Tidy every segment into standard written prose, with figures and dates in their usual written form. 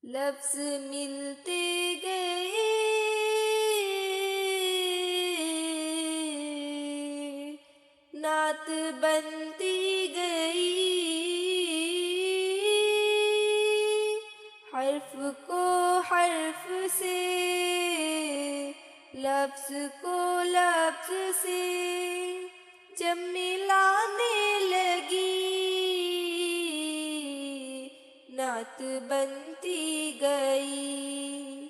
لفظ ملتے گئے، نعت بنتی گئی، حرف کو حرف سے، لفظ کو لفظ سے جب ملانے لگی، نعت بنتی گئی،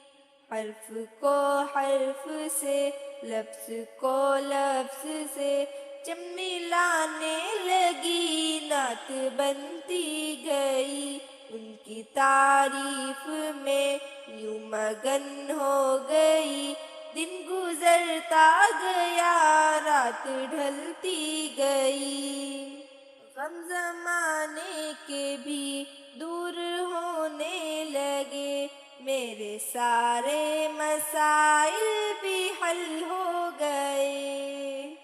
حرف کو حرف سے، لفظ کو لفظ سے جب ملانے لگی، نعت بنتی گئی، ان کی تعریف میں یوں مگن ہو گئی، دن گزرتا گیا، رات ڈھلتی گئی، غم زمانے کے بھی دور ہونے لگے، میرے سارے مسائل بھی حل ہو گئے،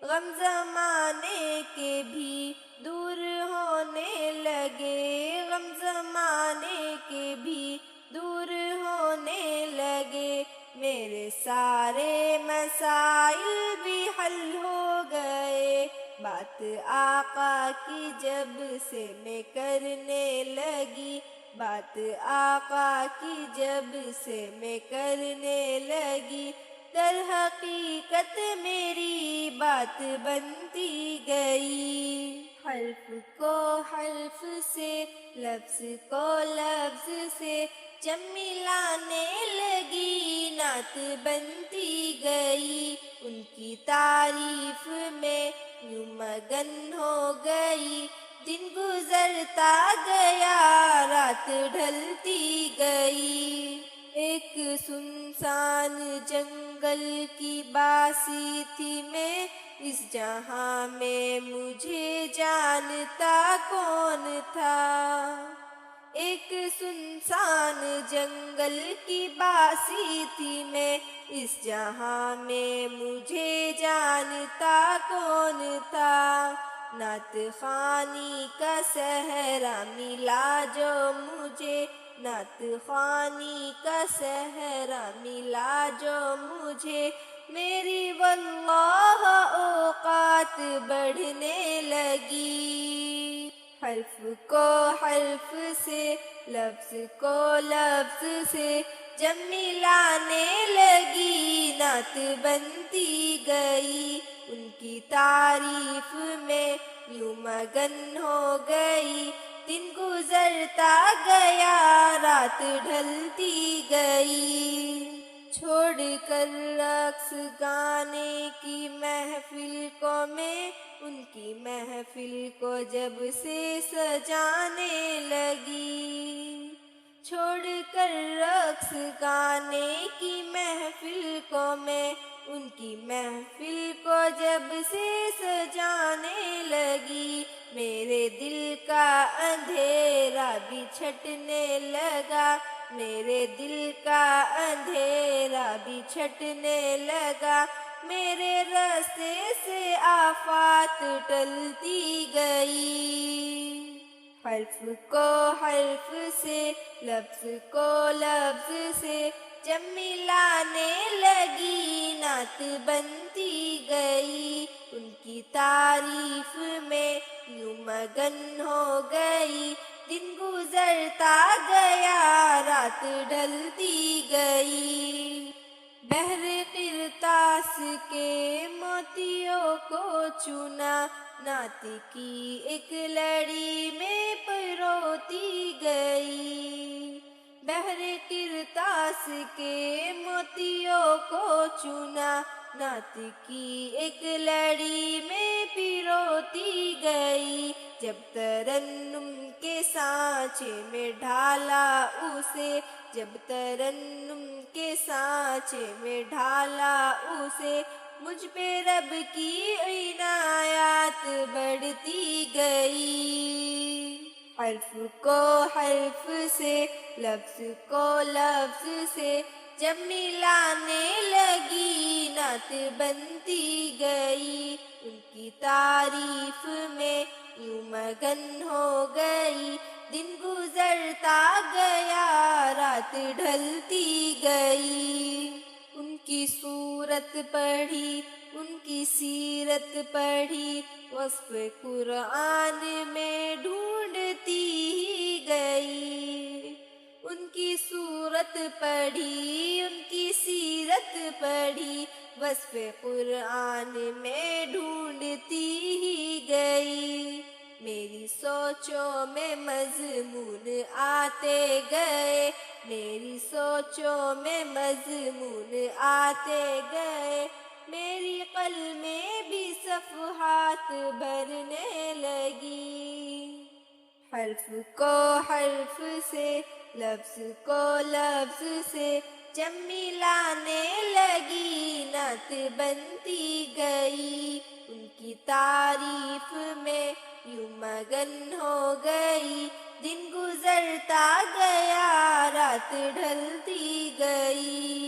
غم زمانے کے بھی دور ہونے لگے، غم زمانے کے بھی دور ہونے لگے، میرے سارے مسائل بھی حل ہو گئے، بات آقا کی جب سے میں کرنے لگی، بات آقا کی جب سے میں کرنے لگی، در حقیقت میری بات بنتی گئی، حرف کو حرف سے، لفظ کو لفظ سے جب ملانے لگی، نعت بنتی گئی، ان کی تعریف میں یوں مگن ہو گئی، دن گزرتا گیا، رات ڈھلتی گئی، ایک سنسان جنگل کی باسی تھی میں، اس جہاں میں مجھے جانتا کون تھا، ایک سنسان جنگل کی باسی تھی میں، اس جہاں میں مجھے جانتا کون تھا، نعت خوانی کا صحرا ملا جو مجھے، نعت خوانی کا صحرا ملا جو مجھے، میری واللہ اوقات بڑھنے لگی، حرف کو حرف سے، لفظ کو لفظ سے جب ملانے لگی، نعت بنتی گئی، ان کی تعریف میں یوں مگن ہو گئی، دن گزرتا گیا، رات ڈھلتی گئی، چھوڑ کر رقص گانے کی محفل کو میں، ان کی محفل کو جب سے سجانے لگی، چھوڑ کر رقص گانے کی محفل کو میں، ان کی محفل کو جب سے سجانے لگی، میرے دل کا اندھیرا بھی چھٹنے لگا، میرے دل کا اندھیرا بھی چھٹنے لگا، میرے راستے سے آفات ٹلتی گئی، حرف کو حرف سے، لفظ کو لفظ سے جب ملانے لگی، نعت بنتی گئی، ان کی تعریف میں یوں مگن ہو گئی، دن گزرتا گیا، رات ڈھلتی گئی، بحر قرطاس کے موتیوں کو چنا، نعت کی ایک لڑی میں پروتی گئی، بحر قرطاس کے موتیوں کو چنا، نعت کی ایک لڑی میں پروتی گئی، جب ترنم کے سانچے میں ڈھالا اسے، جب ترنم کے سانچے میں ڈھالا اسے، مجھ پہ رب کی عنایات بڑھتی گئی، حرف کو حرف سے، لفظ کو لفظ سے جب ملانے لگی، نعت بنتی گئی، ان کی تعریف میں یوں مگن ہو گئی، دن گزرتا گیا، رات ڈھلتی گئی۔ ان کی صورت پڑھی، ان کی سیرت پڑھی، وصف قرآن میں ڈھونڈتی ہی گئی۔ ان کی صورت پڑھی، ان کی سیرت پڑھی، وصف قرآن میں ڈھونڈتی ہی گئی۔ میری سوچوں میں مضمون آتے گئے، میری سوچوں میں مضمون آتے گئے، میری قلم میں بھی صفحات بھرنے لگی۔ حرف کو حرف سے، لفظ کو لفظ سے جب ملانے لگی، نعت بنتی گئی۔ ان کی تعریف میں یوں مگن ہو گئی، دن گزرتا گیا، رات ڈھلتی گئی۔